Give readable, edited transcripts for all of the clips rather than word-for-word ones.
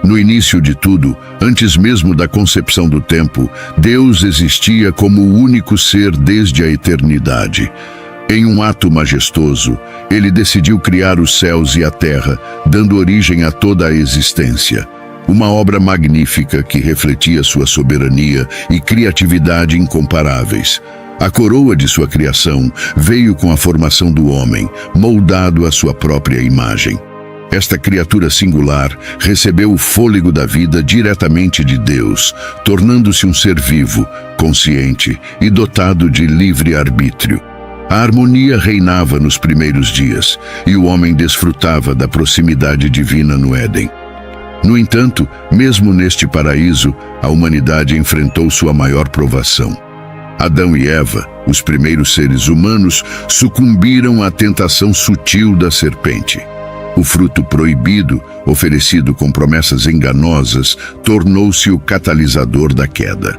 No início de tudo, antes mesmo da concepção do tempo, Deus existia como o único ser desde a eternidade. Em um ato majestoso, ele decidiu criar os céus e a terra, dando origem a toda a existência. Uma obra magnífica que refletia sua soberania e criatividade incomparáveis. A coroa de sua criação veio com a formação do homem, moldado à sua própria imagem. Esta criatura singular recebeu o fôlego da vida diretamente de Deus, tornando-se um ser vivo, consciente e dotado de livre arbítrio. A harmonia reinava nos primeiros dias, e o homem desfrutava da proximidade divina no Éden. No entanto, mesmo neste paraíso, a humanidade enfrentou sua maior provação. Adão e Eva, os primeiros seres humanos, sucumbiram à tentação sutil da serpente. O fruto proibido, oferecido com promessas enganosas, tornou-se o catalisador da queda.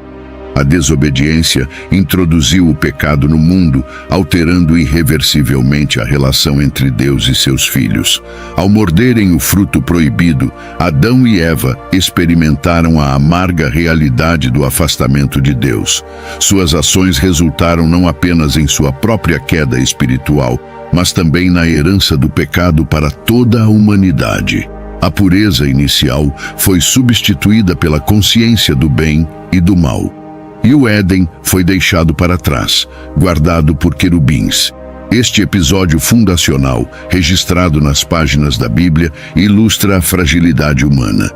A desobediência introduziu o pecado no mundo, alterando irreversivelmente a relação entre Deus e seus filhos. Ao morderem o fruto proibido, Adão e Eva experimentaram a amarga realidade do afastamento de Deus. Suas ações resultaram não apenas em sua própria queda espiritual, mas também na herança do pecado para toda a humanidade. A pureza inicial foi substituída pela consciência do bem e do mal. E o Éden foi deixado para trás, guardado por querubins. Este episódio fundacional, registrado nas páginas da Bíblia, ilustra a fragilidade humana.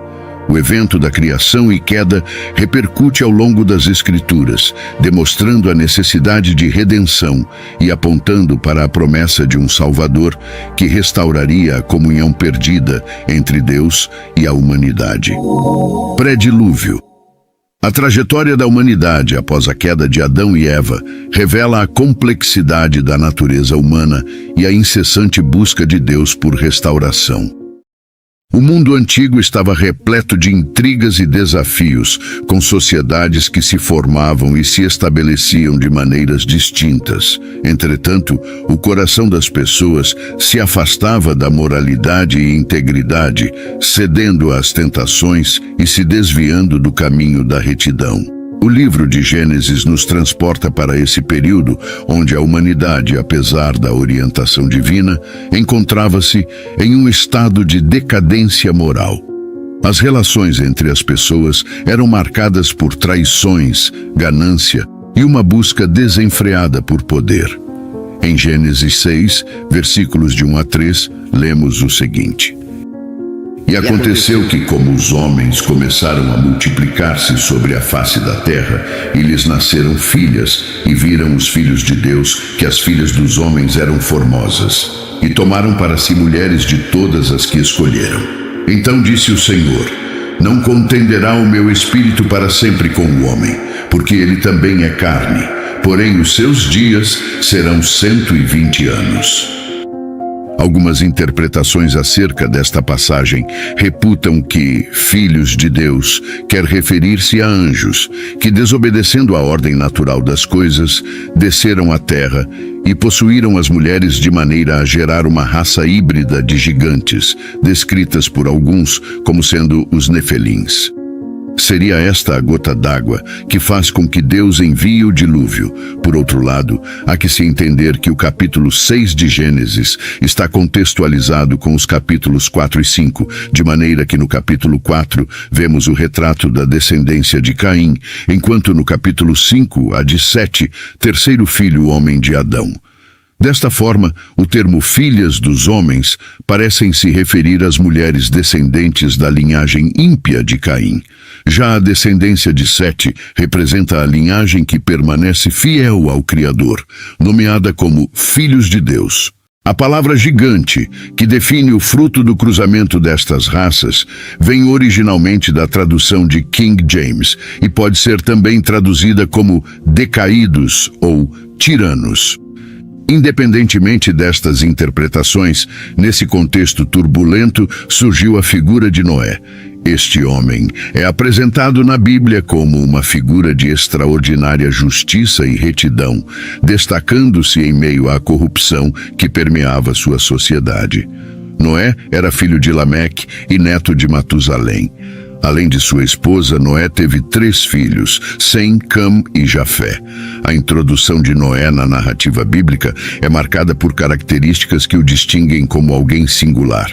O evento da criação e queda repercute ao longo das Escrituras, demonstrando a necessidade de redenção e apontando para a promessa de um Salvador que restauraria a comunhão perdida entre Deus e a humanidade. Pré-dilúvio. A trajetória da humanidade após a queda de Adão e Eva revela a complexidade da natureza humana e a incessante busca de Deus por restauração. O mundo antigo estava repleto de intrigas e desafios, com sociedades que se formavam e se estabeleciam de maneiras distintas. Entretanto, o coração das pessoas se afastava da moralidade e integridade, cedendo às tentações e se desviando do caminho da retidão. O livro de Gênesis nos transporta para esse período onde a humanidade, apesar da orientação divina, encontrava-se em um estado de decadência moral. As relações entre as pessoas eram marcadas por traições, ganância e uma busca desenfreada por poder. Em Gênesis 6, versículos de 1 a 3, lemos o seguinte: E aconteceu que, como os homens começaram a multiplicar-se sobre a face da terra, e lhes nasceram filhas, e viram os filhos de Deus que as filhas dos homens eram formosas, e tomaram para si mulheres de todas as que escolheram. Então disse o Senhor: Não contenderá o meu espírito para sempre com o homem, porque ele também é carne, porém os seus dias serão 120 anos. Algumas interpretações acerca desta passagem reputam que filhos de Deus quer referir-se a anjos, que desobedecendo à ordem natural das coisas, desceram à terra e possuíram as mulheres de maneira a gerar uma raça híbrida de gigantes, descritas por alguns como sendo os Nefelins. Seria esta a gota d'água que faz com que Deus envie o dilúvio. Por outro lado, há que se entender que o capítulo 6 de Gênesis está contextualizado com os capítulos 4 e 5, de maneira que no capítulo 4 vemos o retrato da descendência de Caim, enquanto no capítulo 5, a de Sete, terceiro filho homem de Adão. Desta forma, o termo filhas dos homens parecem se referir às mulheres descendentes da linhagem ímpia de Caim. Já a descendência de Sete representa a linhagem que permanece fiel ao Criador, nomeada como filhos de Deus. A palavra gigante, que define o fruto do cruzamento destas raças, vem originalmente da tradução de King James e pode ser também traduzida como decaídos ou tiranos. Independentemente destas interpretações, nesse contexto turbulento surgiu a figura de Noé. Este homem é apresentado na Bíblia como uma figura de extraordinária justiça e retidão, destacando-se em meio à corrupção que permeava sua sociedade. Noé era filho de Lameque e neto de Matusalém. Além de sua esposa, Noé teve 3 filhos, Sem, Cam e Jafé. A introdução de Noé na narrativa bíblica é marcada por características que o distinguem como alguém singular.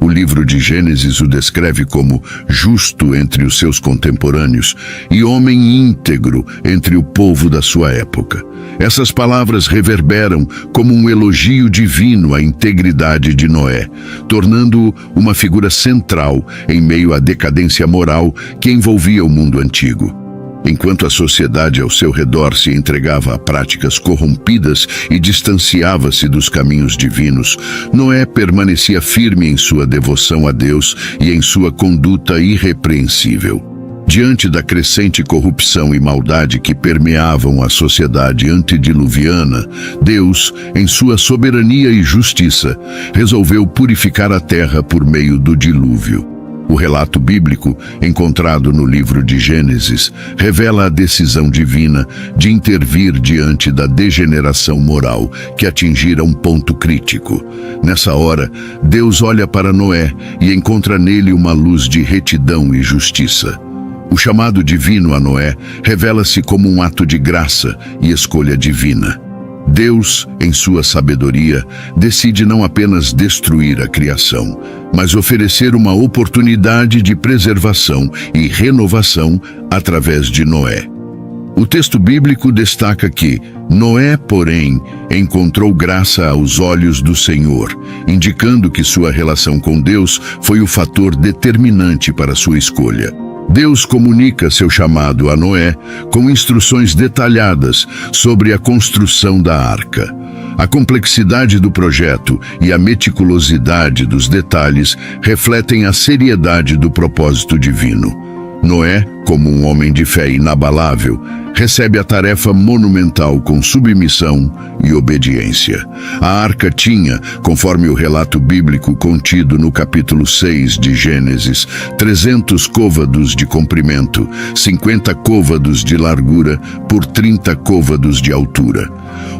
O livro de Gênesis o descreve como justo entre os seus contemporâneos e homem íntegro entre o povo da sua época. Essas palavras reverberam como um elogio divino à integridade de Noé, tornando-o uma figura central em meio à decadência moral que envolvia o mundo antigo. Enquanto a sociedade ao seu redor se entregava a práticas corrompidas e distanciava-se dos caminhos divinos, Noé permanecia firme em sua devoção a Deus e em sua conduta irrepreensível. Diante da crescente corrupção e maldade que permeavam a sociedade antediluviana, Deus, em sua soberania e justiça, resolveu purificar a terra por meio do dilúvio. O relato bíblico, encontrado no livro de Gênesis, revela a decisão divina de intervir diante da degeneração moral que atingira um ponto crítico. Nessa hora, Deus olha para Noé e encontra nele uma luz de retidão e justiça. O chamado divino a Noé revela-se como um ato de graça e escolha divina. Deus, em sua sabedoria, decide não apenas destruir a criação, mas oferecer uma oportunidade de preservação e renovação através de Noé. O texto bíblico destaca que Noé, porém, encontrou graça aos olhos do Senhor, indicando que sua relação com Deus foi o fator determinante para sua escolha. Deus comunica seu chamado a Noé com instruções detalhadas sobre a construção da arca. A complexidade do projeto e a meticulosidade dos detalhes refletem a seriedade do propósito divino. Noé, como um homem de fé inabalável, recebe a tarefa monumental com submissão e obediência. A arca tinha, conforme o relato bíblico contido no capítulo 6 de Gênesis, 300 côvados de comprimento, 50 côvados de largura por 30 côvados de altura.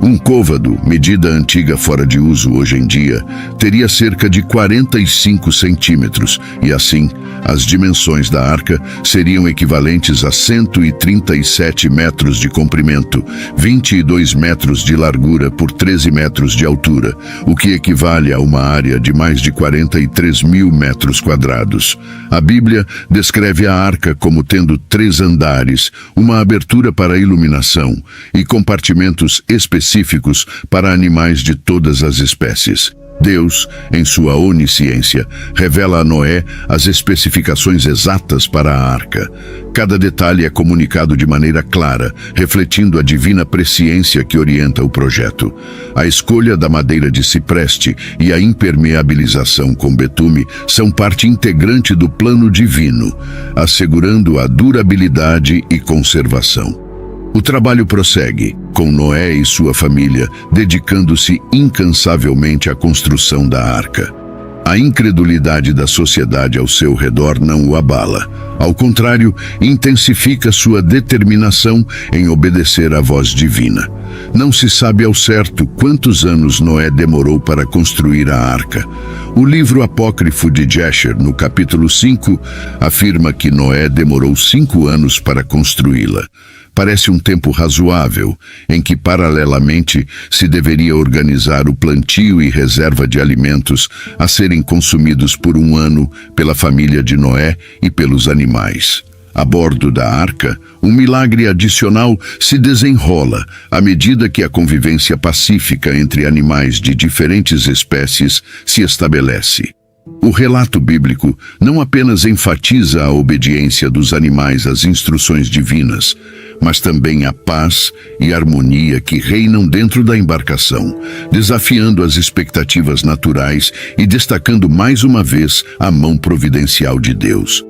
Um côvado, medida antiga fora de uso hoje em dia, teria cerca de 45 centímetros e, assim, as dimensões da arca seriam equivalentes a 137 metros de comprimento, 22 metros de largura por 13 metros de altura, o que equivale a uma área de mais de 43 mil metros quadrados. A Bíblia descreve a arca como tendo 3 andares, uma abertura para iluminação e compartimentos específicos para animais de todas as espécies. Deus, em sua onisciência, revela a Noé as especificações exatas para a arca. Cada detalhe é comunicado de maneira clara, refletindo a divina presciência que orienta o projeto. A escolha da madeira de cipreste e a impermeabilização com betume são parte integrante do plano divino, assegurando a durabilidade e conservação. O trabalho prossegue, com Noé e sua família dedicando-se incansavelmente à construção da arca. A incredulidade da sociedade ao seu redor não o abala. Ao contrário, intensifica sua determinação em obedecer à voz divina. Não se sabe ao certo quantos anos Noé demorou para construir a arca. O livro apócrifo de Jesher, no capítulo 5, afirma que Noé demorou 5 anos para construí-la. Parece um tempo razoável, em que paralelamente se deveria organizar o plantio e reserva de alimentos a serem consumidos por um ano pela família de Noé e pelos animais. A bordo da arca, um milagre adicional se desenrola à medida que a convivência pacífica entre animais de diferentes espécies se estabelece. O relato bíblico não apenas enfatiza a obediência dos animais às instruções divinas, mas também a paz e harmonia que reinam dentro da embarcação, desafiando as expectativas naturais e destacando mais uma vez a mão providencial de Deus.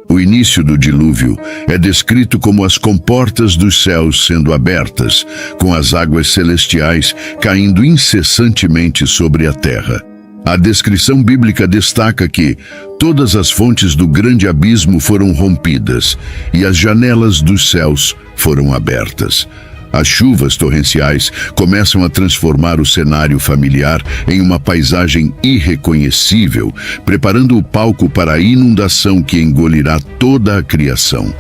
O início do dilúvio é descrito como as comportas dos céus sendo abertas, com as águas celestiais caindo incessantemente sobre a terra. A descrição bíblica destaca que todas as fontes do grande abismo foram rompidas e as janelas dos céus foram abertas. As chuvas torrenciais começam a transformar o cenário familiar em uma paisagem irreconhecível, preparando o palco para a inundação que engolirá toda a criação.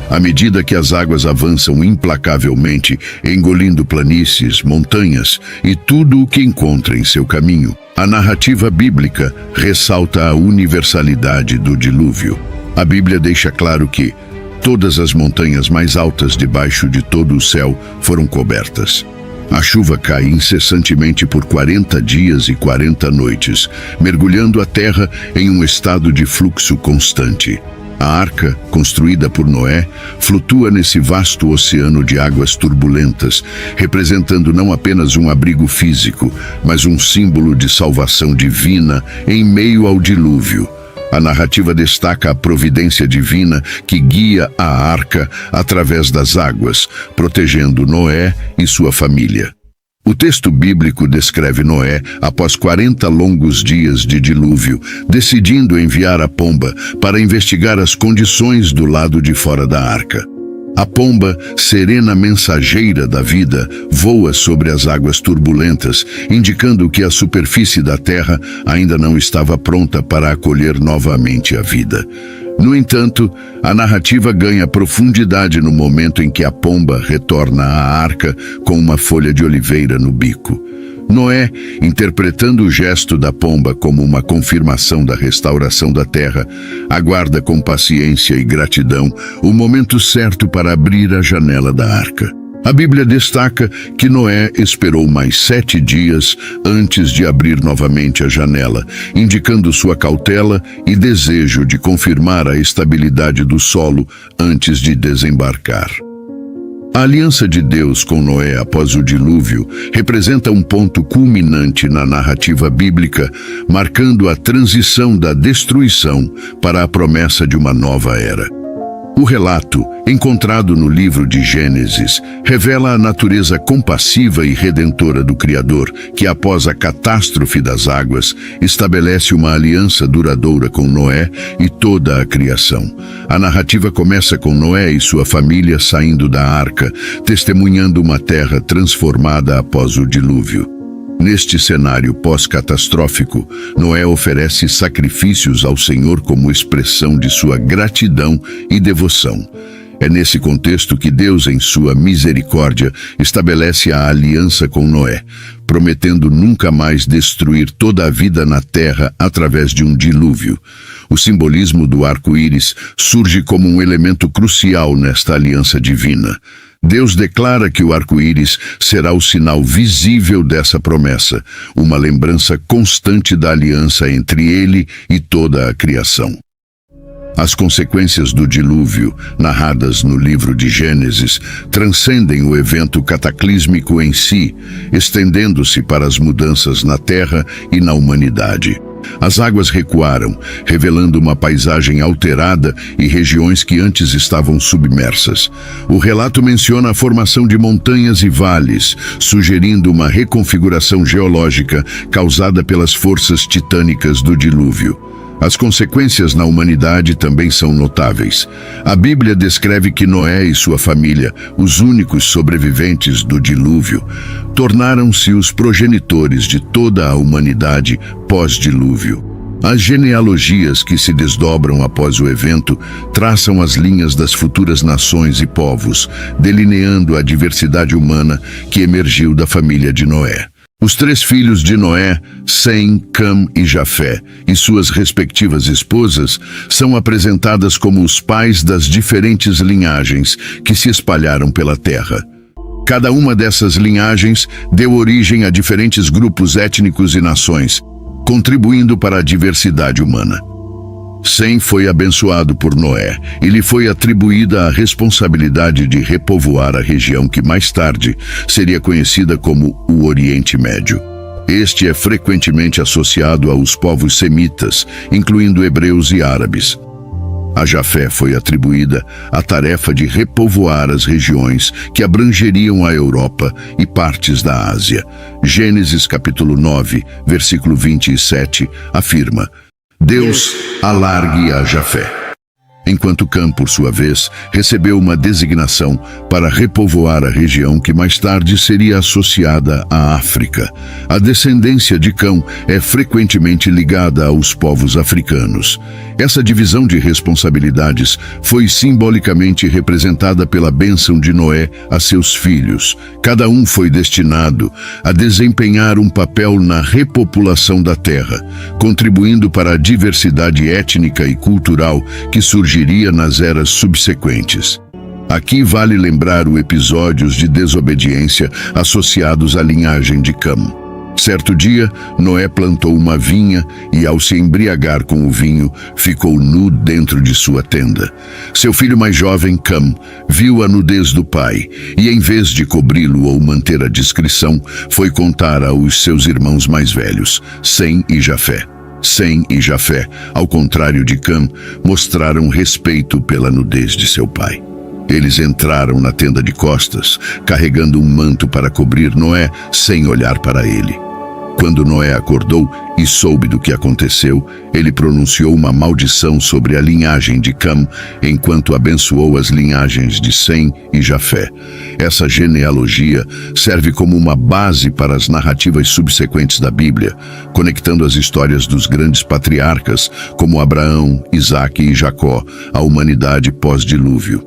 À medida que as águas avançam implacavelmente, engolindo planícies, montanhas e tudo o que encontra em seu caminho, a narrativa bíblica ressalta a universalidade do dilúvio. A Bíblia deixa claro que todas as montanhas mais altas debaixo de todo o céu foram cobertas. A chuva cai incessantemente por 40 dias e 40 noites, mergulhando a terra em um estado de fluxo constante. A arca, construída por Noé, flutua nesse vasto oceano de águas turbulentas, representando não apenas um abrigo físico, mas um símbolo de salvação divina em meio ao dilúvio. A narrativa destaca a providência divina que guia a arca através das águas, protegendo Noé e sua família. O texto bíblico descreve Noé, após 40 longos dias de dilúvio, decidindo enviar a pomba para investigar as condições do lado de fora da arca. A pomba, serena mensageira da vida, voa sobre as águas turbulentas, indicando que a superfície da terra ainda não estava pronta para acolher novamente a vida. No entanto, a narrativa ganha profundidade no momento em que a pomba retorna à arca com uma folha de oliveira no bico. Noé, interpretando o gesto da pomba como uma confirmação da restauração da terra, aguarda com paciência e gratidão o momento certo para abrir a janela da arca. A Bíblia destaca que Noé esperou mais 7 dias antes de abrir novamente a janela, indicando sua cautela e desejo de confirmar a estabilidade do solo antes de desembarcar. A aliança de Deus com Noé após o dilúvio representa um ponto culminante na narrativa bíblica, marcando a transição da destruição para a promessa de uma nova era. O relato, encontrado no livro de Gênesis, revela a natureza compassiva e redentora do Criador, que após a catástrofe das águas, estabelece uma aliança duradoura com Noé e toda a criação. A narrativa começa com Noé e sua família saindo da arca, testemunhando uma terra transformada após o dilúvio. Neste cenário pós-catastrófico, Noé oferece sacrifícios ao Senhor como expressão de sua gratidão e devoção. É nesse contexto que Deus, em sua misericórdia, estabelece a aliança com Noé, prometendo nunca mais destruir toda a vida na terra através de um dilúvio. O simbolismo do arco-íris surge como um elemento crucial nesta aliança divina. Deus declara que o arco-íris será o sinal visível dessa promessa, uma lembrança constante da aliança entre ele e toda a criação. As consequências do dilúvio, narradas no livro de Gênesis, transcendem o evento cataclísmico em si, estendendo-se para as mudanças na terra e na humanidade. As águas recuaram, revelando uma paisagem alterada e regiões que antes estavam submersas. O relato menciona a formação de montanhas e vales, sugerindo uma reconfiguração geológica causada pelas forças titânicas do dilúvio. As consequências na humanidade também são notáveis. A Bíblia descreve que Noé e sua família, os únicos sobreviventes do dilúvio, tornaram-se os progenitores de toda a humanidade pós-dilúvio. As genealogias que se desdobram após o evento traçam as linhas das futuras nações e povos, delineando a diversidade humana que emergiu da família de Noé. Os 3 filhos de Noé, Sem, Cam e Jafé, e suas respectivas esposas, são apresentadas como os pais das diferentes linhagens que se espalharam pela terra. Cada uma dessas linhagens deu origem a diferentes grupos étnicos e nações, contribuindo para a diversidade humana. Sem foi abençoado por Noé e lhe foi atribuída a responsabilidade de repovoar a região que mais tarde seria conhecida como o Oriente Médio. Este é frequentemente associado aos povos semitas, incluindo hebreus e árabes. A Jafé foi atribuída a tarefa de repovoar as regiões que abrangeriam a Europa e partes da Ásia. Gênesis capítulo 9, versículo 27, afirma: Deus alargue a Jafé. enquanto Cam, por sua vez, recebeu uma designação para repovoar a região que mais tarde seria associada à África. A descendência de Cam é frequentemente ligada aos povos africanos. Essa divisão de responsabilidades foi simbolicamente representada pela bênção de Noé a seus filhos. Cada um foi destinado a desempenhar um papel na repopulação da terra, contribuindo para a diversidade étnica e cultural que surgiria nas eras subsequentes. Aqui vale lembrar os episódios de desobediência associados à linhagem de Cam. Certo dia, Noé plantou uma vinha e, ao se embriagar com o vinho, ficou nu dentro de sua tenda. Seu filho mais jovem, Cam, viu a nudez do pai e, em vez de cobri-lo ou manter a discrição, foi contar aos seus irmãos mais velhos, Sem e Jafé. Sem e Jafé, ao contrário de Cam, mostraram respeito pela nudez de seu pai. Eles entraram na tenda de costas, carregando um manto para cobrir Noé, sem olhar para ele. Quando Noé acordou e soube do que aconteceu, ele pronunciou uma maldição sobre a linhagem de Cam, enquanto abençoou as linhagens de Sem e Jafé. Essa genealogia serve como uma base para as narrativas subsequentes da Bíblia, conectando as histórias dos grandes patriarcas, como Abraão, Isaque e Jacó, à humanidade pós-dilúvio.